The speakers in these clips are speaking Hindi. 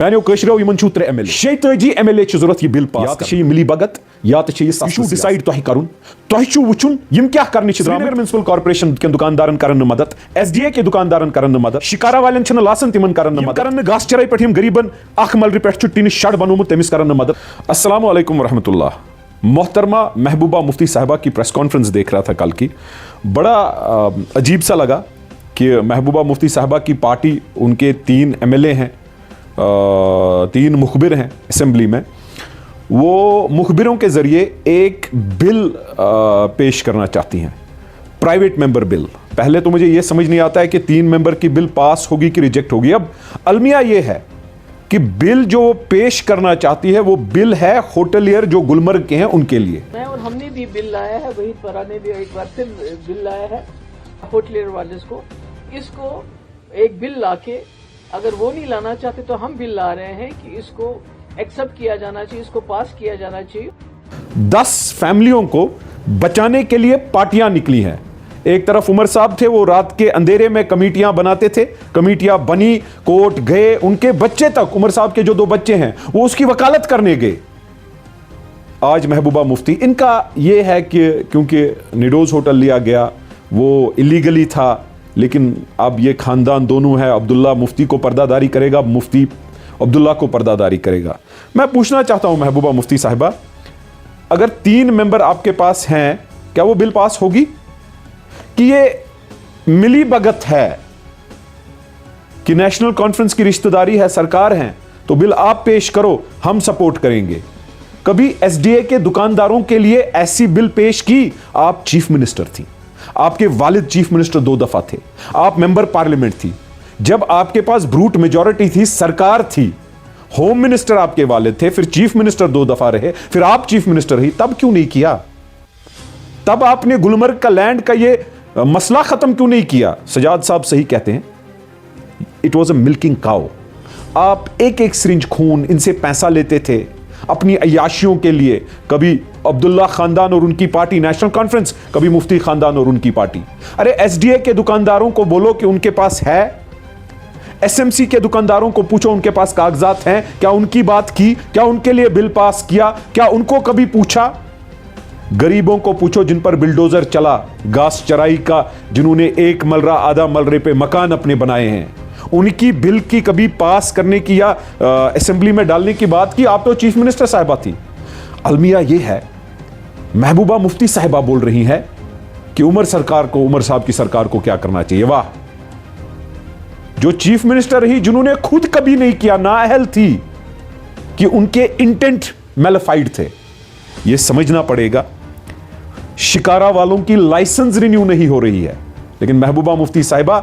मैंने कशरो यमन छु 3 MLA 36 MLA ची जरूरत ये बिल पास कर ये मिली भगत या तो ये डिसाइड तो करुन तो छु वुचुन यम क्या करने छि श्रीनगर म्युनिसिपल कॉर्पोरेशन के दुकानदारन करन मदद SDA के दुकानदारन करन मदद शिकारा वालन छन लासन तिमन करन मदद करन गास चराई पेठ यम गरीबन अख मलरी पेठ छु टिन शड बनोमुत तमिस करन मदद। अस्सलाम वालेकुम व रहमतुल्लाह। मोहतरमा महबूबा मुफ्ती साहिबा की प्रेस कॉन्फ्रेंस देख रहा था कल की, बड़ा अजीब सा लगा कि महबूबा मुफ्ती साहिबा की पार्टी, उनके 3 MLA हैं, 3 मुखबिर हैं असेंबली में, वो मुखबिरों के ज़रिए एक बिल पेश करना चाहती हैं, प्राइवेट मेंबर बिल। पहले तो मुझे ये समझ नहीं आता है कि 3 मेंबर की बिल पास होगी कि रिजेक्ट होगी। अब अलमिया ये है कि बिल जो पेश करना चाहती है वो बिल है होटलियर जो गुलमर्ग के हैं उनके लिए। मैं और हमने भी बिल लाया है, वही परा ने भी एक बार फिर बिल लाया है होटलियर वाले को। इसको एक बिल लाके अगर वो नहीं लाना चाहते तो हम बिल ला रहे हैं कि इसको एक्सेप्ट किया जाना चाहिए, इसको पास किया जाना चाहिए। 10 फैमिलियों को बचाने के लिए पार्टियां निकली हैं। एक तरफ उमर साहब थे, वो रात के अंधेरे में कमेटियां बनाते थे, कमेटियां बनी, कोर्ट गए, उनके बच्चे तक, उमर साहब के जो 2 बच्चे हैं वो उसकी वकालत करने गए। आज महबूबा मुफ्ती, इनका ये है कि क्योंकि निडोज होटल लिया गया वो इलीगली था, लेकिन अब ये खानदान दोनों है, अब्दुल्ला मुफ्ती को पर्दादारी करेगा, मुफ्ती अब्दुल्ला को पर्दादारी करेगा। मैं पूछना चाहता हूं महबूबा मुफ्ती साहिबा, अगर 3 मेंबर आपके पास हैं, क्या वो बिल पास होगी कि ये मिली भगत है कि नेशनल कॉन्फ्रेंस की रिश्तेदारी है, सरकार है तो बिल आप पेश करो, हम सपोर्ट करेंगे? कभी SDA के दुकानदारों के लिए ऐसी बिल पेश की? आप चीफ मिनिस्टर थी, आपके वालिद चीफ मिनिस्टर 2 दफा थे, आप मेंबर पार्लियामेंट थी, जब आपके पास ब्रूट मेजॉरिटी थी, सरकार थी, होम मिनिस्टर आपके वालिद थे, फिर चीफ मिनिस्टर 2 दफा रहे, फिर आप चीफ मिनिस्टर रही, तब क्यों नहीं किया? तब आपने गुलमर्ग का लैंड का ये मसला खत्म क्यों नहीं किया? सजाद साहब सही कहते हैं, it was a milking cow. आप एक एक सिरिंज खून इनसे पैसा लेते थे अपनी अयाशियों के लिए, कभी अब्दुल्ला खानदान और उनकी पार्टी नेशनल कॉन्फ्रेंस, कभी मुफ्ती खानदान और उनकी पार्टी। अरे SDA के दुकानदारों को बोलो कि उनके पास है, SMC के दुकानदारों को पूछो उनके पास कागजात हैं, क्या उनकी बात की, क्या उनके लिए बिल पास किया, क्या उनको कभी पूछा? गरीबों को पूछो जिन पर बिल्डोजर चला, घास चराई का, जिन्होंने 1 मलरा आधा मलरे पे मकान अपने बनाए हैं, उनकी बिल की कभी पास करने की या असेंबली में डालने की बात की? आप तो चीफ मिनिस्टर साहिबा थी। अलमिया यह है, महबूबा मुफ्ती साहिबा बोल रही हैं कि उमर साहब की सरकार को क्या करना चाहिए। वाह, जो चीफ मिनिस्टर रही, जिन्होंने खुद कभी नहीं किया, नाअहल थी कि उनके इंटेंट मैलिफाइड थे। यह समझना पड़ेगा, शिकारा वालों की लाइसेंस रिन्यू नहीं हो रही है, लेकिन महबूबा मुफ्ती साहिबा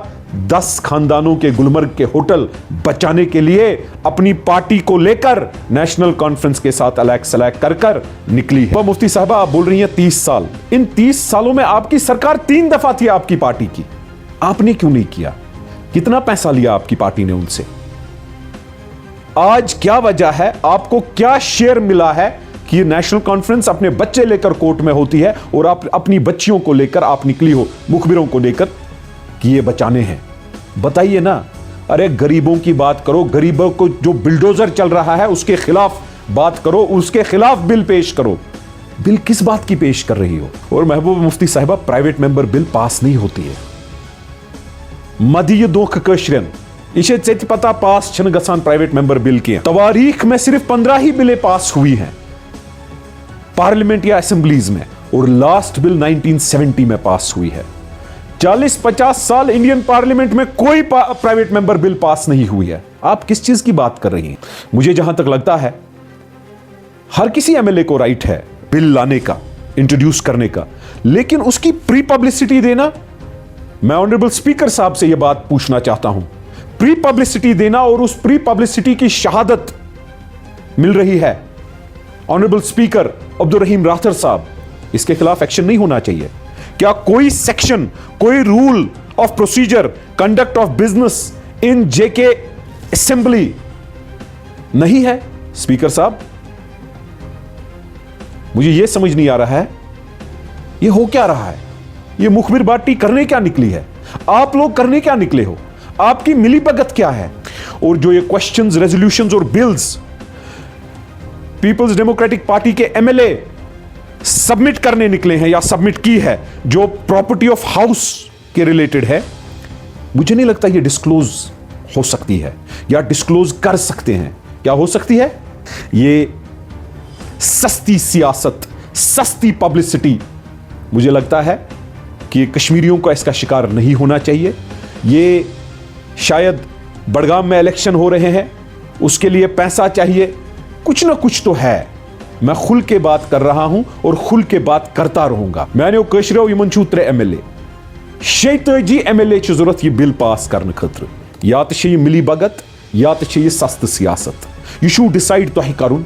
10 खानदानों के गुलमर्ग के होटल बचाने के लिए अपनी पार्टी को लेकर नेशनल कॉन्फ्रेंस के साथ अलग सलैक कर निकली है। मुफ्ती साहिबा, आप बोल रही हैं 30 साल, इन 30 सालों में आपकी सरकार 3 दफा थी आपकी पार्टी की, आपने क्यों नहीं किया? कितना पैसा लिया आपकी पार्टी ने उनसे? आज क्या वजह है, आपको क्या शेयर मिला है कि नेशनल कॉन्फ्रेंस अपने बच्चे लेकर कोर्ट में होती है और आप अपनी बच्चियों को लेकर आप निकली हो, मुखबिरों को लेकर कि ये बचाने हैं? बताइए ना। अरे गरीबों की बात करो, गरीबों को जो बिल्डोजर चल रहा है उसके खिलाफ बात करो, उसके खिलाफ बिल पेश करो। बिल किस बात की पेश कर रही हो? और महबूबा मुफ्ती साहिबा, प्राइवेट मेंबर बिल पास नहीं होती है। मदिय दोख कशरन इसे चेत पता पास छन गसान प्राइवेट मेंबर बिल की तवारीख में सिर्फ 15 ही बिलें पास हुई हैं पार्लियामेंट या असेंबलीज में, और लास्ट बिल 1970 में पास हुई है। 40-50 साल इंडियन पार्लियामेंट में कोई प्राइवेट मेंबर बिल पास नहीं हुई है। आप किस चीज की बात कर रही हैं? मुझे जहां तक लगता है, हर किसी MLA को राइट है बिल लाने का, इंट्रोड्यूस करने का, लेकिन उसकी प्री पब्लिसिटी देना, मैं ऑनरेबल स्पीकर साहब से यह बात पूछना चाहता हूं। प्री पब्लिसिटी देना और उस प्री पब्लिसिटी की शहादत मिल रही है ऑनरेबल स्पीकर अब्दुल रहीम राठर साहब, इसके खिलाफ एक्शन नहीं होना चाहिए? क्या कोई सेक्शन, कोई rule of procedure, conduct of business in JK assembly नहीं है? स्पीकर साहब, मुझे यह समझ नहीं आ रहा है, यह हो क्या रहा है? यह मुखबिर बाटी करने क्या निकली है? आप लोग करने क्या निकले हो? आपकी मिलीभगत क्या है? और जो ये क्वेश्चंस, रेजोल्यूशंस और बिल्स पीपल्स डेमोक्रेटिक पार्टी के एमएलए सबमिट करने निकले हैं या सबमिट की है, जो प्रॉपर्टी ऑफ हाउस के रिलेटेड है, मुझे नहीं लगता ये डिस्क्लोज हो सकती है या डिस्क्लोज कर सकते हैं। क्या हो सकती है? ये सस्ती सियासत, सस्ती पब्लिसिटी। मुझे लगता है कि कश्मीरियों को इसका शिकार नहीं होना चाहिए। ये शायद बड़गाम में इलेक्शन हो रहे हैं, उसके लिए पैसा चाहिए, कुछ ना कुछ तो है। मैं खुल के बात कर रहा हूं और खुल के बात करता रहूंगा। मैंने कशरो यमन छु 3 एमएलए 86 एमएलए ची जरूरत ये बिल पास करने खतर। या तो ये मिली भगत या तो ये सस्त सियासत। यह छु डिसाइड तोह करुन,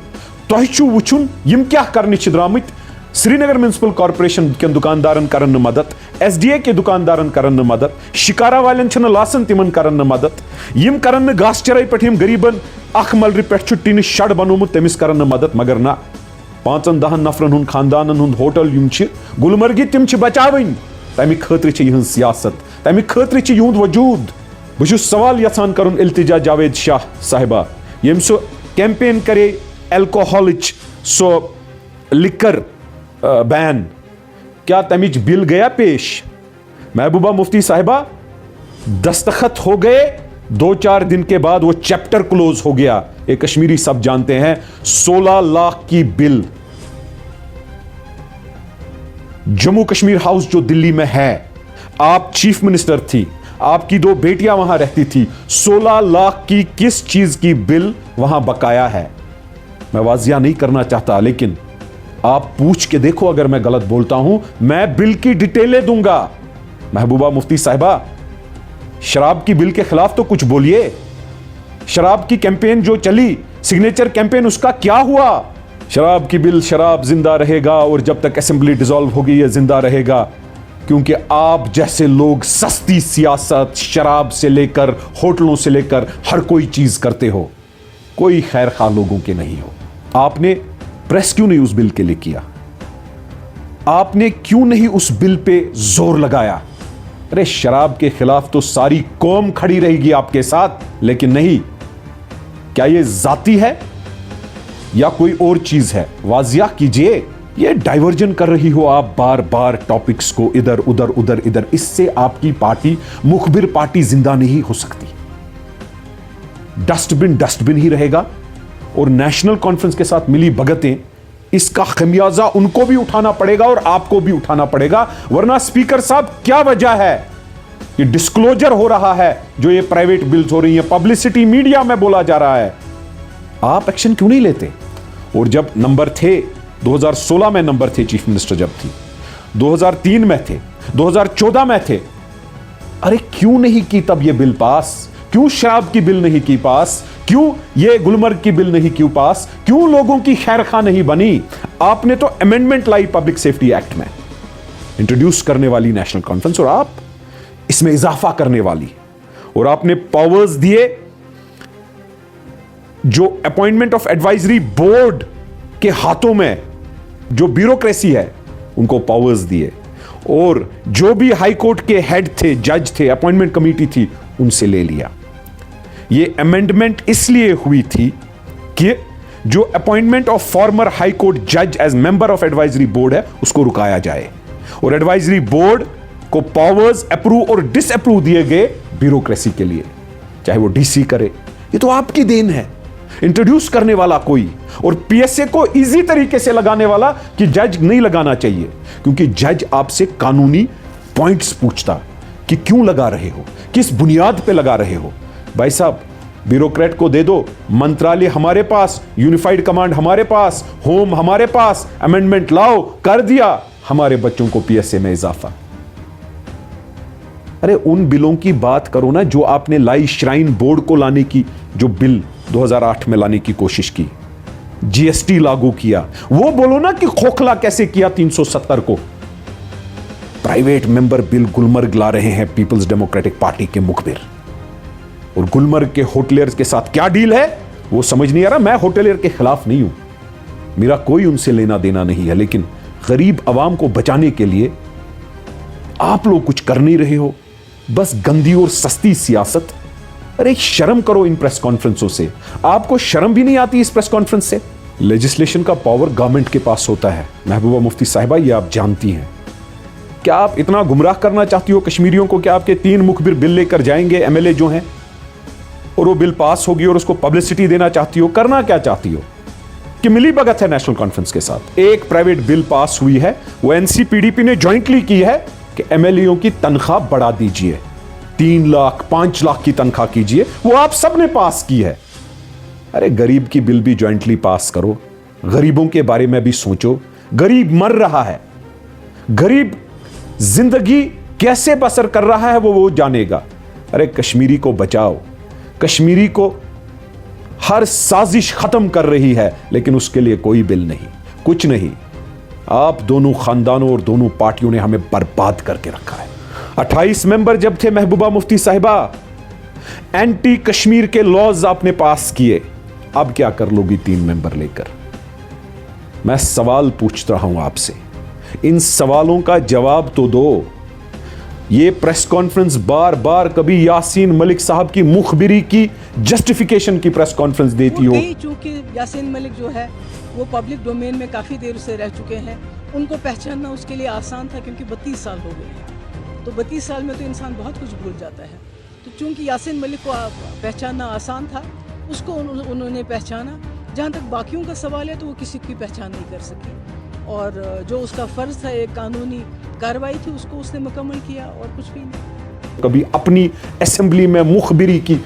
तोह छु वुचुन यम क्या करने छि द्रामित। श्रीनगर म्युनिसिपल कॉर्पोरेशन के दुकानदारन करन मदद, एसडीए के दुकानदारन करन मदद, शिकारा वालन छन लासन तिमन करन मदद, यम करन घास चराई पे यम गरीबन अख मलरि पे टीन शड बनोमुत तमिस करन मदद। मगर ना 5-10 नफरन हुंद खानदानन हुंद होटल यम छि गुलमर्गी तिम छि बचावन। तमि खतर छि यहन सियासत, तमि खतर छि युंद वजूद। बह छुस सवाल यछान करन इल्तिजा जावेद शाह साहिबा, यम सो कैंपेन करे एल्कोहलिच सो लिकर बैन, क्या तमिज बिल गया पेश? महबूबा मुफ्ती साहिबा दस्तखत हो गए, 2-4 दिन के बाद वो चैप्टर क्लोज हो गया। ये कश्मीरी सब जानते हैं। 16 लाख की बिल जम्मू कश्मीर हाउस जो दिल्ली में है, आप चीफ मिनिस्टर थी, आपकी 2 बेटियां वहां रहती थी। 16 लाख की किस चीज की बिल वहां बकाया है? मैं वाजिया नहीं करना चाहता, लेकिन आप पूछ के देखो, अगर मैं गलत बोलता हूं मैं बिल की डिटेलें दूंगा। महबूबा मुफ्ती साहिबा, शराब की बिल के खिलाफ तो कुछ बोलिए। शराब की कैंपेन जो चली, सिग्नेचर कैंपेन, उसका क्या हुआ? शराब की बिल, शराब जिंदा रहेगा और जब तक असेंबली डिसॉल्व होगी यह जिंदा रहेगा, क्योंकि आप जैसे लोग सस्ती सियासत, शराब से लेकर होटलों से लेकर हर कोई चीज करते हो, कोई खैर खा लोगों के नहीं हो। आपने प्रेस क्यों नहीं उस बिल के लिए किया? आपने क्यों नहीं उस बिल पे जोर लगाया? अरे शराब के खिलाफ तो सारी कौम खड़ी रहेगी आपके साथ, लेकिन नहीं। क्या ये जाती है या कोई और चीज है? वाजिया कीजिए। ये डाइवर्जन कर रही हो आप बार बार टॉपिक्स को, इधर उधर उधर इधर। इससे आपकी पार्टी मुखबिर पार्टी जिंदा नहीं हो सकती। डस्टबिन डस्टबिन ही रहेगा और नेशनल कॉन्फ्रेंस के साथ मिली भगतें, इसका खमियाजा उनको भी उठाना पड़ेगा और आपको भी उठाना पड़ेगा। वरना स्पीकर साहब, क्या वजह है ये डिस्क्लोजर हो रहा है, जो ये प्राइवेट बिल्स हो रही है, पब्लिसिटी मीडिया में बोला जा रहा है, आप एक्शन क्यों नहीं लेते? और जब नंबर थे, 2016 में नंबर थे, चीफ मिनिस्टर जब थी, 2003 में थे, 2014 में थे, अरे क्यों नहीं की तब ये बिल पास? क्यों शराब की बिल नहीं की पास? क्यों ये गुलमर्ग की बिल नहीं क्यों पास? क्यों लोगों की खैरखा नहीं बनी? आपने तो अमेंडमेंट लाई पब्लिक सेफ्टी एक्ट में, इंट्रोड्यूस करने वाली नेशनल कॉन्फ्रेंस, और आप इसमें इजाफा करने वाली, और आपने पावर्स दिए जो अपॉइंटमेंट ऑफ एडवाइजरी बोर्ड के हाथों में जो ब्यूरोक्रेसी है उनको पावर्स दिए, और जो भी हाई कोर्ट के हेड थे, जज थे, अपॉइंटमेंट कमेटी थी, उनसे ले लिया। ये अमेंडमेंट इसलिए हुई थी कि जो appointment of former high court जज as member of advisory board है उसको रुकाया जाए, और एडवाइजरी बोर्ड को पावर्स अप्रूव और डिसअप्रूव दिए गए ब्यूरोक्रेसी के लिए, चाहे वो डीसी करे। ये तो आपकी देन है, इंट्रोड्यूस करने वाला कोई, और पीएसए को इजी तरीके से लगाने वाला कि जज नहीं लगाना चाहिए, क्योंकि जज आपसे कानूनी पॉइंट्स पूछता कि क्यों लगा रहे हो, किस बुनियाद पे लगा रहे हो। भाई साहब, ब्यूरोक्रेट को दे दो, मंत्रालय हमारे पास, यूनिफाइड कमांड हमारे पास, होम हमारे पास, अमेंडमेंट लाओ, कर दिया, हमारे बच्चों को पीएसए में इजाफा। अरे उन बिलों की बात करो ना जो आपने लाई, श्राइन बोर्ड को लाने की जो बिल 2008 में लाने की कोशिश की, जीएसटी लागू किया, वो बोलो ना कि खोखला कैसे किया 370 को। प्राइवेट मेंबर बिल गुलमर्ग ला रहे हैं पीपल्स डेमोक्रेटिक पार्टी के मुखबिर, और गुलमर्ग के होटलियर्स के साथ क्या डील है वो समझ नहीं आ रहा। मैं होटलियर के खिलाफ नहीं हूं, मेरा कोई उनसे लेना देना नहीं है, लेकिन गरीब आवाम को बचाने के लिए आप लोग कुछ कर नहीं रहे हो, बस गंदी और सस्ती सियासत। अरे शर्म करो इन प्रेस कॉन्फ्रेंसों से, आपको शर्म भी नहीं आती इस प्रेस कॉन्फ्रेंस से? लेजिस्लेशन का पावर गवर्नमेंट के पास होता है महबूबा मुफ्ती साहिबा, ये आप जानती हैं। क्या आप इतना गुमराह करना चाहती हो कश्मीरियों को कि आपके 3 मुखबिर बिल लेकर जाएंगे एमएलए जो हैं और वो बिल पास होगी और उसको पब्लिसिटी देना चाहती हो? करना क्या चाहती हो कि मिली भगत है नेशनल कॉन्फ्रेंस के साथ? एक प्राइवेट बिल पास हुई है, वो एनसीपीडीपी ने ज्वाइंटली की है कि एमएलएओं की तनख्वाह बढ़ा दीजिए, 3 लाख 5 लाख की तनख्वाह कीजिए, वो आप सबने पास की है। अरे गरीब की बिल भी ज्वाइंटली पास करो, गरीबों के बारे में भी सोचो। गरीब मर रहा है, गरीब जिंदगी कैसे बसर कर रहा है वो जानेगा। अरे कश्मीरी को बचाओ, कश्मीरी को हर साजिश खत्म कर रही है, लेकिन उसके लिए कोई बिल नहीं, कुछ नहीं। आप दोनों खानदानों और दोनों पार्टियों ने हमें बर्बाद करके रखा है। 28 मेंबर जब थे महबूबा मुफ्ती साहिबा, एंटी कश्मीर के लॉज आपने पास किए, अब क्या कर लोगी 3 मेंबर लेकर? मैं सवाल पूछ रहा हूं आपसे, इन सवालों का जवाब तो दो। ये प्रेस कॉन्फ्रेंस बार बार कभी यासीन मलिक साहब की मुखबिरी की जस्टिफिकेशन की प्रेस कॉन्फ्रेंस देती हो। चूंकि यासीन मलिक जो है वो पब्लिक डोमेन में काफ़ी देर से रह चुके हैं, उनको पहचानना उसके लिए आसान था क्योंकि 32 साल हो गए हैं। तो 32 साल में तो इंसान बहुत कुछ भूल जाता है। तो चूंकि यासीन मलिक को पहचानना आसान था, उसको उन्होंने पहचाना। जहाँ तक बाकियों का सवाल है तो वो किसी की पहचान नहीं कर सकी, और जो उसका फ़र्ज़ था एक कानूनी कार्रवाई थी उसको उसने मुकम्मल किया और कुछ भी नहीं। कभी अपनी असेंबली में मुखबिरी की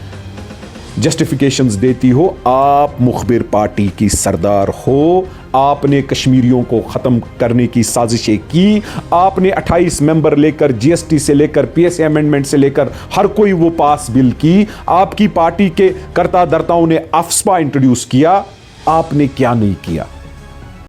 जस्टिफिकेशंस देती हो। आप मुखबिर पार्टी की सरदार हो, आपने कश्मीरियों को खत्म करने की साजिशें की, आपने 28 मेंबर लेकर जीएसटी से लेकर पीएसए अमेंडमेंट से लेकर हर कोई वो पास बिल की। आपकी पार्टी के कर्ता धर्ताओं ने अफ्स्पा इंट्रोड्यूस किया, आपने क्या नहीं किया?